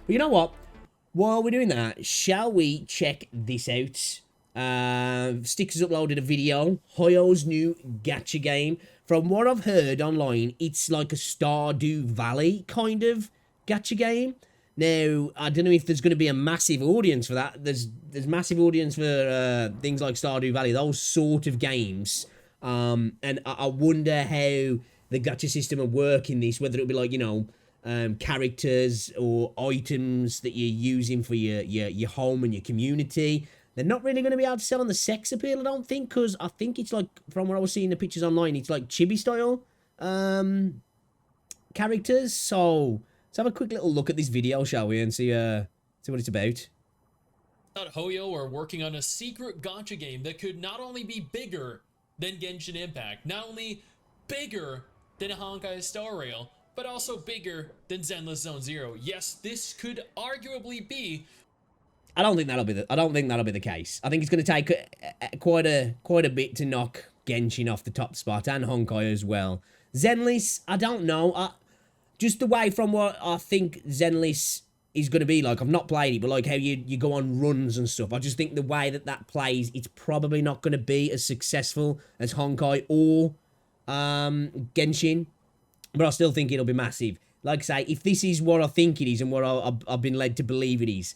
But you know what? While we're doing that, shall we check this out? Stickers uploaded a video, Hoyo's new gacha game. From what I've heard online, it's like a Stardew Valley kind of gacha game. Now, I don't know if there's going to be a massive audience for that. There's massive audience for things like Stardew Valley, those sort of games. And I wonder how the gacha system will work in this, whether it'll be like, you know, characters or items that you're using for your home and your community. They're not really going to be able to sell on the sex appeal, I don't think, because I think it's like, from what I was seeing the pictures online, it's like chibi style characters. So let's have a quick little look at this video, shall we, and see what it's about. Hoyo are working on a secret gacha game that could not only be bigger than Genshin Impact, not only bigger than Honkai Star Rail, but also bigger than Zenless Zone Zero. Yes, this could arguably be. I don't think that'll be the case. I think it's going to take quite a bit to knock Genshin off the top spot, and Honkai as well. Zenless, I don't know. Just away from what I think Zenless is going to be like. I've not played it, but like how you go on runs and stuff. I just think the way that plays, it's probably not going to be as successful as Honkai or Genshin. But I still think it'll be massive. Like I say, if this is what I think it is and what I've been led to believe it is,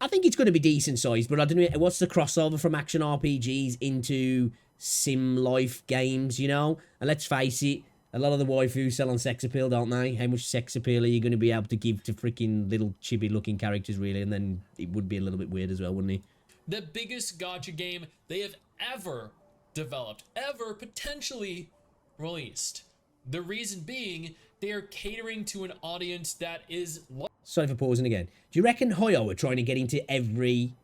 I think it's going to be decent sized. But I don't know, what's the crossover from action RPGs into sim life games, you know? And let's face it, a lot of the waifus sell on sex appeal, don't they? How much sex appeal are you going to be able to give to freaking little chibi-looking characters, really? And then it would be a little bit weird as well, wouldn't it? The biggest gacha game they have ever developed, ever potentially released. The reason being, they are catering to an audience that is... Sorry for pausing again. Do you reckon Hoyo are trying to get into every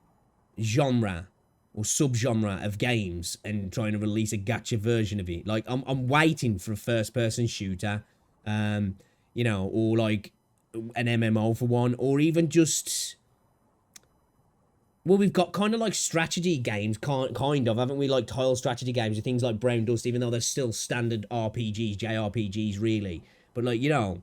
genre or subgenre of games and trying to release a gacha version of it? Like, I'm waiting for a first-person shooter, you know, or like an MMO for one, or even just... Well, we've got kind of like strategy games, kind of, haven't we? Like tile strategy games and things like Brown Dust, even though they're still standard RPGs, JRPGs, really. But like, you know,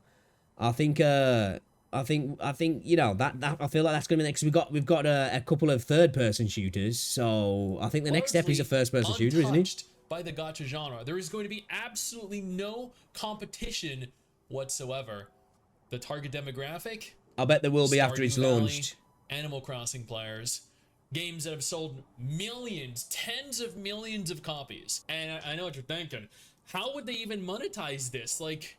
I think, you know, that I feel like that's gonna be next. We've got a couple of third-person shooters, so I think the next step is a first-person shooter, isn't it? By the gacha genre, there is going to be absolutely no competition whatsoever. The target demographic? I bet there will be after it's launched. Animal Crossing players, games that have sold millions, tens of millions of copies. And I know what you're thinking. How would they even monetize this? Like,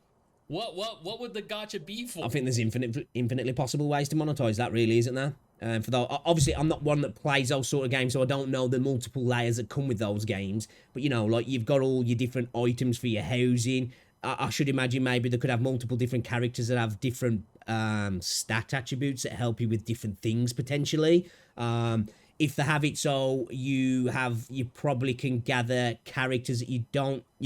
what would the gacha be for? I think there's infinitely possible ways to monetize that, really, isn't there? For though, obviously, I'm not one that plays those sort of games, so I don't know the multiple layers that come with those games. But you know, like you've got all your different items for your housing. I should imagine maybe they could have multiple different characters that have different stat attributes that help you with different things potentially. If they have it so you probably can gather characters that you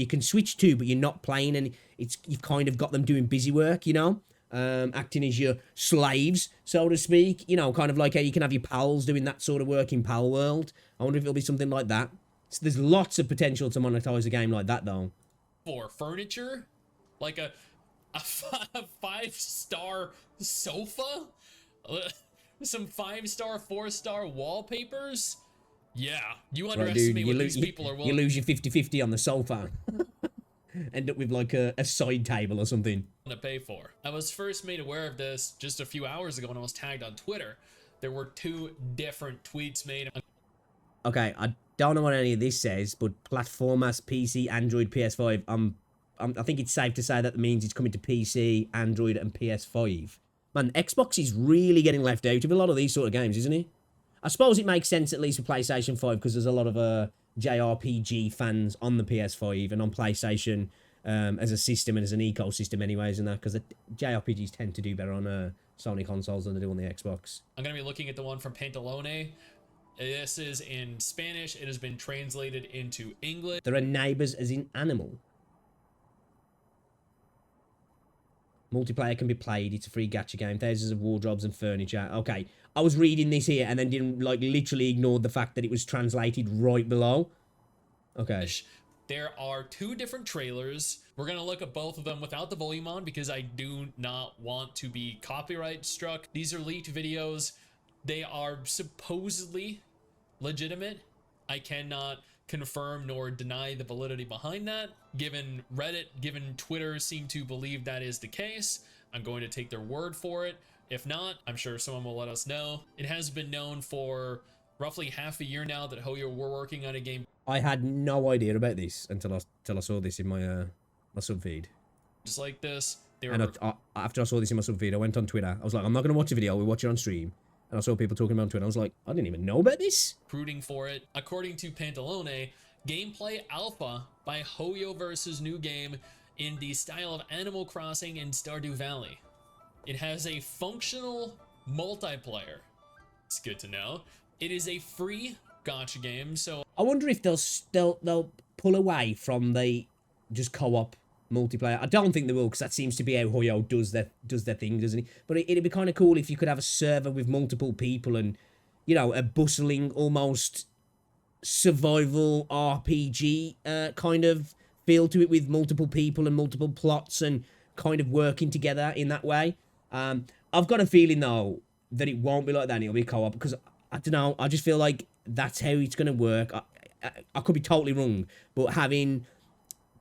can switch to, but you're not playing, and you've kind of got them doing busy work, you know, acting as your slaves, so to speak, you know, kind of like how you can have your pals doing that sort of work in Pal World. I wonder if it'll be something like that. So there's lots of potential to monetize a game like that, though. For furniture, like a 5-star sofa, some 5-star, 4-star wallpapers. Yeah, you underestimate what these people are willing. You lose your 50-50 on the sofa. End up with like a side table or something to pay for. I was first made aware of this just a few hours ago when I was tagged on Twitter. There were 2 different tweets made. Okay, I don't know what any of this says, but platformers, PC, Android, PS5. I think it's safe to say that means it's coming to PC, Android, and PS5. Man, Xbox is really getting left out of a lot of these sort of games, isn't it? I suppose it makes sense at least for PlayStation 5 because there's a lot of JRPG fans on the PS5 and on PlayStation as a system and as an ecosystem anyways, and that because JRPGs tend to do better on Sony consoles than they do on the Xbox. I'm going to be looking at the one from Pantalone. This is in Spanish. It has been translated into English. There are neighbors as in animal. Multiplayer can be played. It's a free gacha game. Thousands of wardrobes and furniture. Okay, I was reading this here and then didn't, like, literally ignored the fact that it was translated right below. Okay. There are 2 different trailers. We're going to look at both of them without the volume on because I do not want to be copyright struck. These are leaked videos. They are supposedly legitimate. I cannot confirm nor deny the validity behind that. Given Reddit, given Twitter seem to believe that is the case, I'm going to take their word for it. If not, I'm sure someone will let us know. It has been known for roughly half a year now that Hoyo were working on a game. I had no idea about this until I saw this in my my sub feed. Just like this. After I saw this in my sub feed, I went on Twitter. I was like, I'm not going to watch a video. We'll watch it on stream. And I saw people talking about it on Twitter. I was like, I didn't even know about this. Recruiting for it. According to Pantalone, gameplay alpha by HoYoverse's new game in the style of Animal Crossing and Stardew Valley. It has a functional multiplayer. It's good to know. It is a free gacha game, so I wonder if they'll pull away from the just co-op multiplayer. I don't think they will, because that seems to be how Hoyo does their thing, doesn't he? But it'd be kind of cool if you could have a server with multiple people and, you know, a bustling, almost survival RPG kind of feel to it, with multiple people and multiple plots and kind of working together in that way. I've got a feeling though that it won't be like that. It'll be co-op, because I don't know. I just feel like that's how it's going to work. I could be totally wrong, but having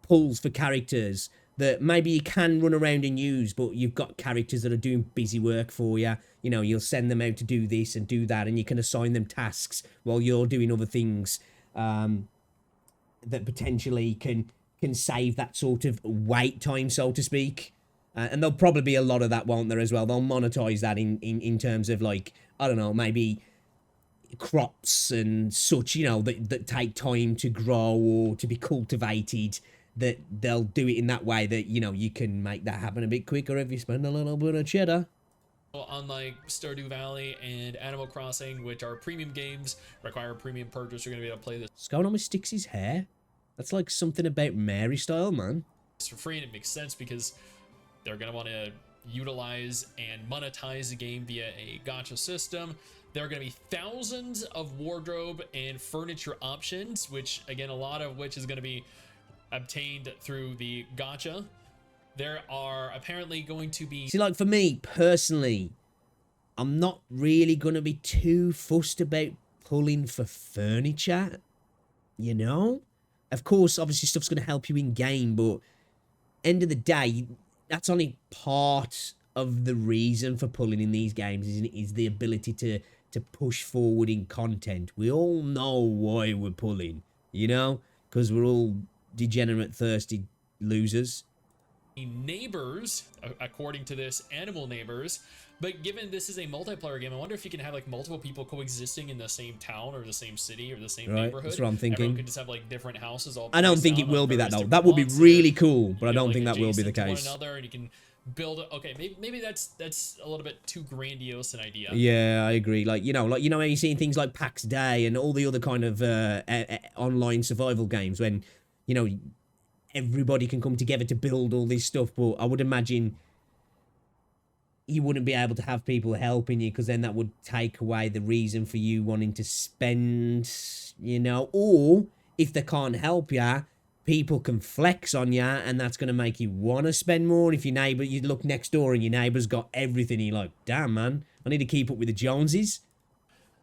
pulls for characters that maybe you can run around and use, but you've got characters that are doing busy work for you. You know, you'll send them out to do this and do that, and you can assign them tasks while you're doing other things that potentially can save that sort of wait time, so to speak. And there'll probably be a lot of that, won't there, as well? They'll monetize that in terms of, like, I don't know, maybe crops and such, you know, that take time to grow or to be cultivated, that they'll do it in that way that, you know, you can make that happen a bit quicker if you spend a little bit of cheddar. Unlike Stardew Valley and Animal Crossing, which are premium games, require a premium purchase, you're going to be able to play this. What's going on with Stix's hair? That's like something about Mary style, man. For free, and it makes sense because they're going to want to utilize and monetize the game via a gacha system. There are going to be thousands of wardrobe and furniture options, which, again, a lot of which is going to be obtained through the gacha. There are apparently going to be... See, like, for me, personally, I'm not really going to be too fussed about pulling for furniture, you know? Of course, obviously, stuff's going to help you in-game, but end of the day, that's only part of the reason for pulling in these games, is the ability to push forward in content. We all know why we're pulling, you know? Because we're all degenerate, thirsty losers. Neighbors, according to this, animal neighbors. But given this is a multiplayer game, I wonder if you can have like multiple people coexisting in the same town or the same city or the same neighborhood. That's what I'm thinking. Everyone could just have like different houses. All I don't think it will be that though. That would be really cool, but I don't think that will be the case. One another, and you can build. Okay, maybe that's a little bit too grandiose an idea. Yeah, I agree. Like you know how you're seeing things like PAX Day and all the other kind of online survival games when, you know, everybody can come together to build all this stuff. But I would imagine you wouldn't be able to have people helping you, because then that would take away the reason for you wanting to spend, you know. Or if they can't help you, people can flex on you, and that's going to make you want to spend more. If your neighbor, you look next door and your neighbor's got everything, you're like, damn, man, I need to keep up with the Joneses.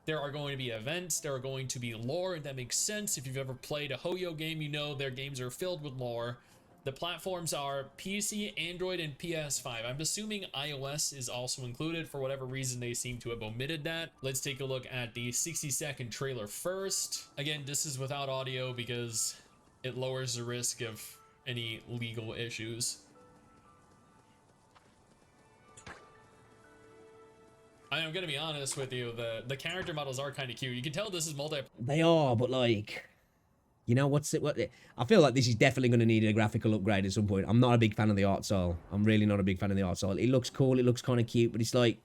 There are going to be events, there are going to be lore, and that makes sense. If you've ever played a Hoyo game, you know their games are filled with lore. The platforms are PC, Android, and PS5. I'm assuming iOS is also included. For whatever reason, they seem to have omitted that. Let's take a look at the 60-second trailer first. Again, this is without audio because it lowers the risk of any legal issues. I'm gonna be honest with you, the character models are kind of cute. You can tell this is multi. They are, but like, you know, what I feel like this is definitely going to need a graphical upgrade at some point. I'm not a big fan of the art style. I'm really not a big fan of the art style. It looks cool, it looks kind of cute, but it's like,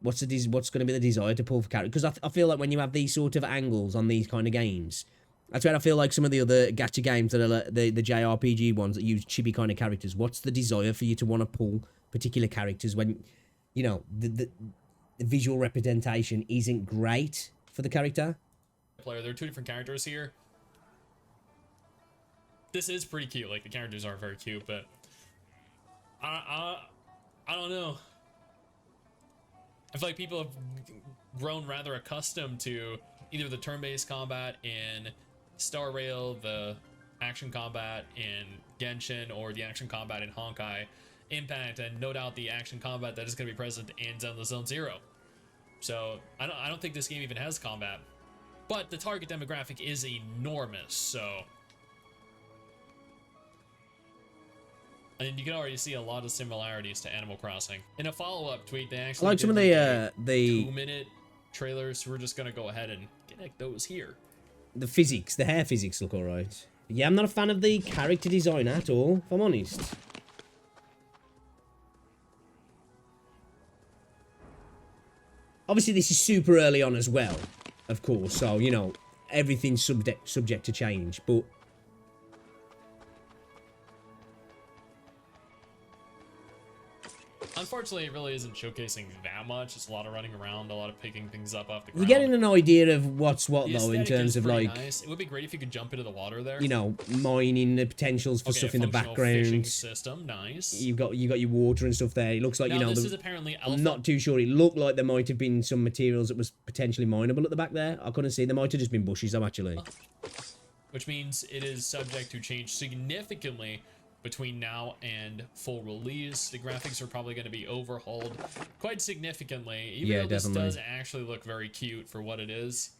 what's going to be the desire to pull for character? Because I feel like when you have these sort of angles on these kind of games, that's where I feel like some of the other gacha games that are like the JRPG ones that use chibi kind of characters. What's the desire for you to want to pull particular characters when, you know, the visual representation isn't great for the character? There are 2 different characters here. this is pretty cute. Like, the characters are very cute, but I don't know. I feel like people have grown rather accustomed to either the turn-based combat in Star Rail, the action combat in Genshin, or the action combat in Honkai Impact, and no doubt the action combat that is going to be present in Zenless Zone Zero. So I don't think this game even has combat, but the target demographic is enormous. So, and you can already see a lot of similarities to Animal Crossing. In a follow-up tweet, they actually I like some of the 2-minute trailers. So we're just gonna go ahead and connect those here. The physics, the hair physics look alright. Yeah, I'm not a fan of the character design at all, if I'm honest. Obviously, this is super early on as well, of course, so, you know, everything's subject to change, but... Unfortunately, it really isn't showcasing that much. It's a lot of running around, a lot of picking things up off the ground. You're getting an idea of what's what, The though, in aesthetic terms is of, pretty like... nice. It would be great if you could jump into the water there. You know, mining the potentials for stuff in the Functional fishing background. system, nice. You've got your water and stuff there. It looks like, Now, you know... this is apparently alpha. I'm not too sure. It looked like there might have been some materials that was potentially mineable at the back there. I couldn't see. There might have just been bushes, though, actually. Which means it is subject to change significantly between now and full release. The graphics are probably going to be overhauled quite significantly, even though this does actually look very cute for what it is.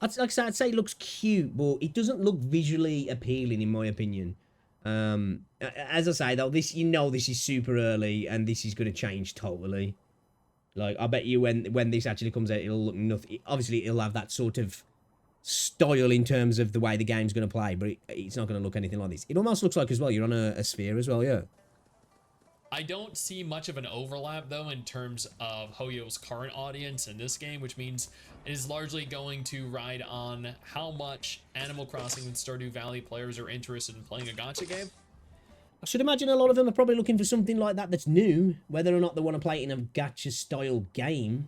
Like I said, I'd say it looks cute, but it doesn't look visually appealing, in my opinion. As I say, though, this, you know, this is super early, and this is going to change totally. Like, I bet you when this actually comes out, it'll look nothing. Obviously, it'll have that sort of style in terms of the way the game's going to play, but it's not going to look anything like this. It almost looks like, as well, you're on a sphere as well, yeah. I don't see much of an overlap, though, in terms of Hoyo's current audience in this game, which means it is largely going to ride on how much Animal Crossing and Stardew Valley players are interested in playing a gacha game. I should imagine a lot of them are probably looking for something like that that's new. Whether or not they want to play it in a gacha-style game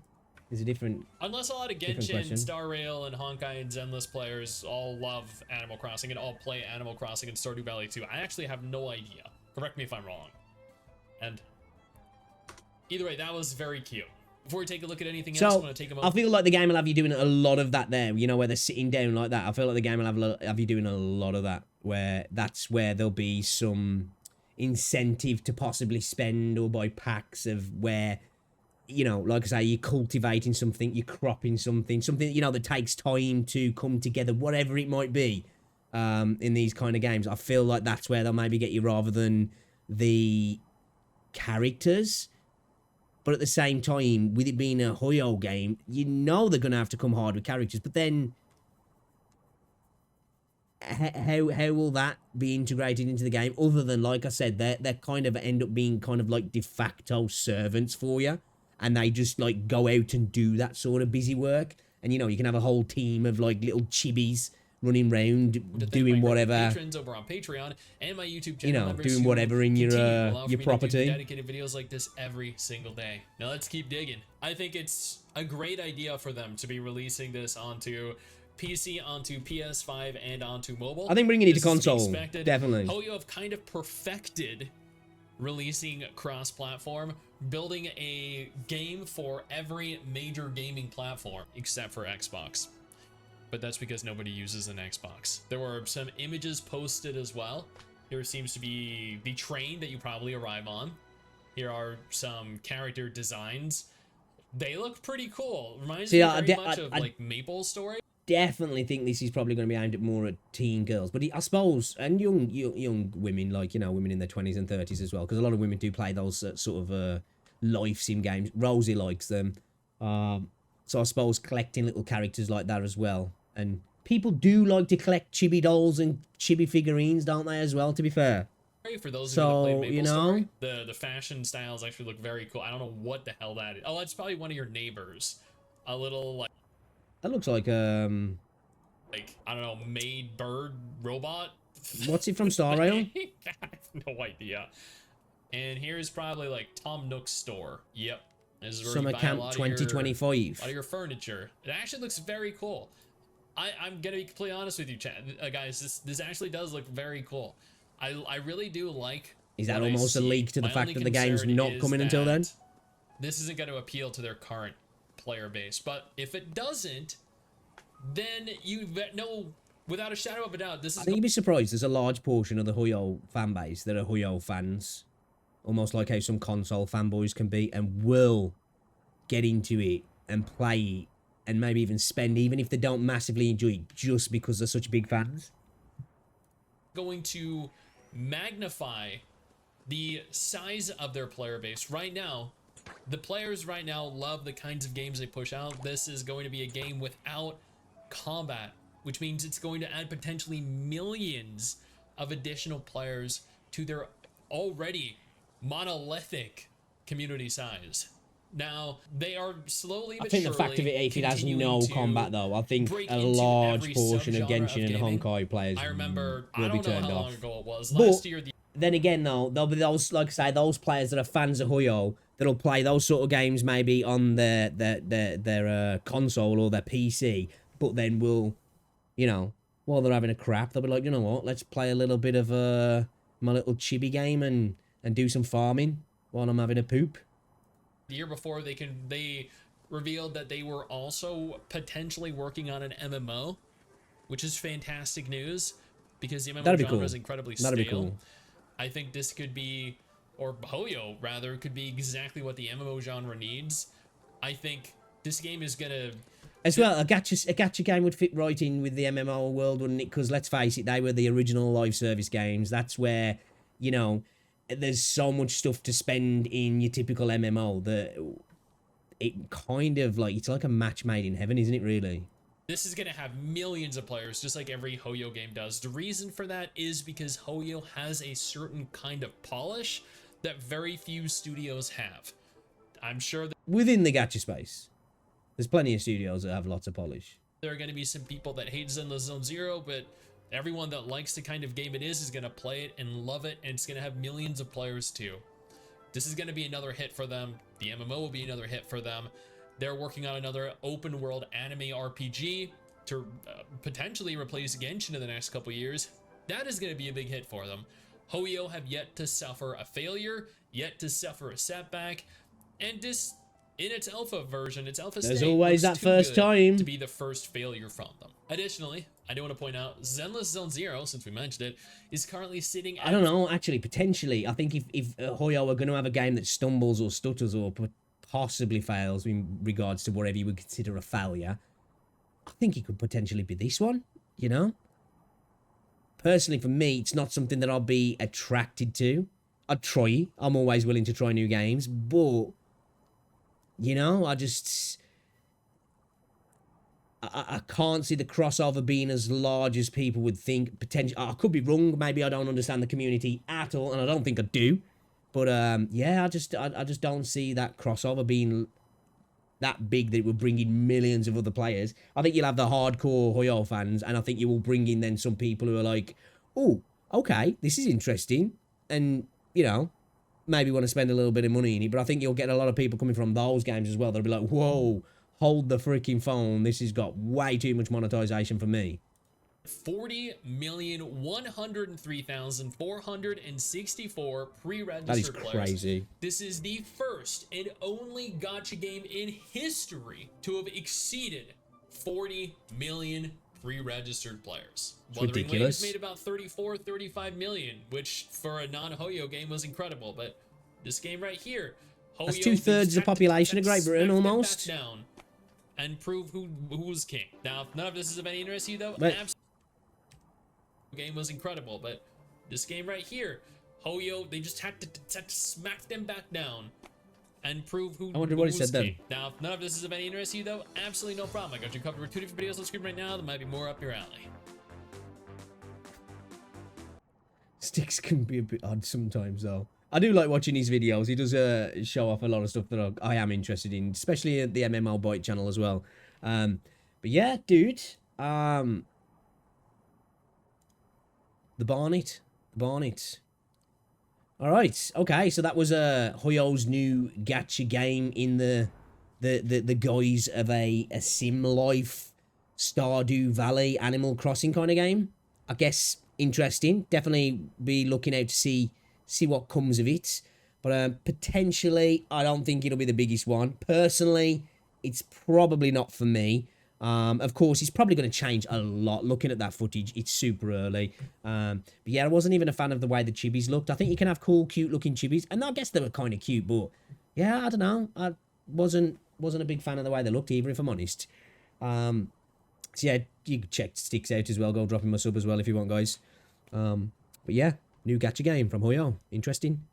is a different... Unless a lot of Genshin, Star Rail, and Honkai and Zenless players all love Animal Crossing and all play Animal Crossing and Stardew Valley too. I actually have no idea. Correct me if I'm wrong. And either way, that was very cute. Before we take a look at anything else, I want to take a moment. I feel like the game will have you doing a lot of that there, you know, where they're sitting down like that. I feel like the game will have you doing a lot of that, where that's where there'll be some incentive to possibly spend or buy packs of where, you know, like I say, you're cultivating something, you're cropping something, you know, that takes time to come together, whatever it might be, in these kind of games. I feel like that's where they'll maybe get you rather than the characters. But at the same time, with it being a Hoyo game, you know they're going to have to come hard with characters. But then, how will that be integrated into the game? Other than, like I said, they kind of end up being kind of like de facto servants for you. And they just, like, go out and do that sort of busy work. And, you know, you can have a whole team of, like, little chibis running around, doing whatever. Patrons over on Patreon and my YouTube channel, you know, doing whatever in your property. Dedicated videos like this every single day. Now let's keep digging. I think it's a great idea for them to be releasing this onto PC, onto PS5, and onto mobile. I think bringing it to console, definitely. Hoyo have kind of perfected releasing cross-platform, building a game for every major gaming platform except for Xbox. But that's because nobody uses an Xbox. There were some images posted as well. Here seems to be the train that you probably arrive on. Here are some character designs. They look pretty cool. Reminds me very much of like Maple Story. Definitely think this is probably going to be aimed at more at teen girls, but I suppose, and young women, like, you know, women in their 20s and 30s as well, because a lot of women do play those sort of life sim games. Rosie likes them, so I suppose collecting little characters like that as well. And people do like to collect chibi dolls and chibi figurines, don't they, as well, to be fair? For those of you that played Maple Story, the fashion styles actually look very cool. I don't know what the hell that is. Oh, that's probably one of your neighbors. A little, like... That looks like, I don't know, maid bird robot? What's it from, Star Rail? I have no idea. And here's probably, like, Tom Nook's store. Yep. This is where Summer you buy Camp 2025. A lot of your furniture. It actually looks very cool. I'm gonna be completely honest with you, chat, guys. This actually does look very cool. I really do like. Is that what I almost a see. leak to the My fact only that the game's concern not is coming until then? that this isn't going to appeal to their current player base. But if it doesn't, then you know without a shadow of a doubt, this is. I think you'd be surprised. There's a large portion of the Hoyo fan base that are Hoyo fans, almost like how some console fanboys can be, and will get into it and play it, and maybe even spend, even if they don't massively enjoy it, just because they're such big fans. Going to magnify the size of their player base. Right now, the players right now love the kinds of games they push out. This is going to be a game without combat, which means it's going to add potentially millions of additional players to their already monolithic community size. Now, they are slowly but surely. I think the fact of it, if it has no combat though, I think a large portion of Genshin and Honkai players I remember, will I be don't know turned how off. long ago it was. But Last year, then again, though, there'll be those, like I say, those players that are fans of Hoyo that'll play those sort of games maybe on their console or their PC, but then will, you know, while they're having a crap, they'll be like, you know what, let's play a little bit of my little chibi game and do some farming while I'm having a poop. The year before, they revealed that they were also potentially working on an MMO, which is fantastic news because the MMO genre is incredibly stale. That'd be cool. I think this could be, or Hoyo rather, could be exactly what the MMO genre needs. I think this game is gonna. As well, a gacha game would fit right in with the MMO world, wouldn't it? Because let's face it, they were the original live service games. That's where, you know, there's so much stuff to spend in your typical MMO that it kind of like, it's like a match made in heaven, isn't it, really? This is going to have millions of players, just like every Hoyo game does. The reason for that is because Hoyo has a certain kind of polish that very few studios have. I'm sure that within the gacha space, there's plenty of studios that have lots of polish. There are going to be some people that hate Zenless Zone Zero, but everyone that likes the kind of game it is going to play it and love it, and it's going to have millions of players too. This is going to be another hit for them. The MMO will be another hit for them. They're working on another open world anime RPG to potentially replace Genshin in the next couple years. That is going to be a big hit for them. Hoyo have yet to suffer a failure, yet to suffer a setback, and this, in its alpha version, its alpha state, there's always that first time to be the first failure from them. Additionally, I do want to point out, Zenless Zone Zero, since we mentioned it, is currently sitting at... I don't know, actually, potentially. I think if Hoyo are going to have a game that stumbles or stutters or possibly fails in regards to whatever you would consider a failure, I think it could potentially be this one, you know? Personally, for me, it's not something that I'll be attracted to. I'd try. I'm always willing to try new games, but, you know, I can't see the crossover being as large as people would think. Potentially, I could be wrong. Maybe I don't understand the community at all, and I don't think I do. But yeah, I just don't see that crossover being that big that it will bring in millions of other players. I think you'll have the hardcore Hoyo fans, and I think you will bring in then some people who are like, oh, okay, this is interesting, and, you know, maybe want to spend a little bit of money in it. But I think you'll get a lot of people coming from those games as well. They'll be like, whoa, hold the freaking phone. This has got way too much monetization for me. 40,103,464 pre-registered That is players. crazy. This is the first and only gacha game in history to have exceeded 40 million pre-registered players. It's ridiculous. Made about 35 million, which for a non-Hoyo game was incredible. But this game right here, Hoyo, that's 2/3 of the population of Great Britain almost. Down and prove who's king. Now, none of this is of any interest to you though. Game was incredible, but this game right here, Hoyo, they just had to smack them back down and prove who. I wonder what it said then. Now, if none of this is of any interest to you though, absolutely no problem. I got you covered with 2 different videos on the screen right now. There might be more up your alley. Sticks can be a bit odd sometimes though. I do like watching his videos. He does show off a lot of stuff that I am interested in, especially the MMO Bite channel as well. But yeah, dude. The Barnet. All right. Okay. So that was Hoyo's new gacha game in the guise of a sim life Stardew Valley Animal Crossing kind of game. I guess interesting. Definitely be looking out to see what comes of it. But potentially, I don't think it'll be the biggest one. Personally, it's probably not for me. Of course, it's probably going to change a lot. Looking at that footage, it's super early. But yeah, I wasn't even a fan of the way the chibis looked. I think you can have cool, cute-looking chibis, and I guess they were kind of cute. But yeah, I don't know. I wasn't a big fan of the way they looked, either, if I'm honest. So yeah, you can check Sticks out as well. Go drop him a sub as well if you want, guys. But yeah, new gacha game from Hoyo. Interesting.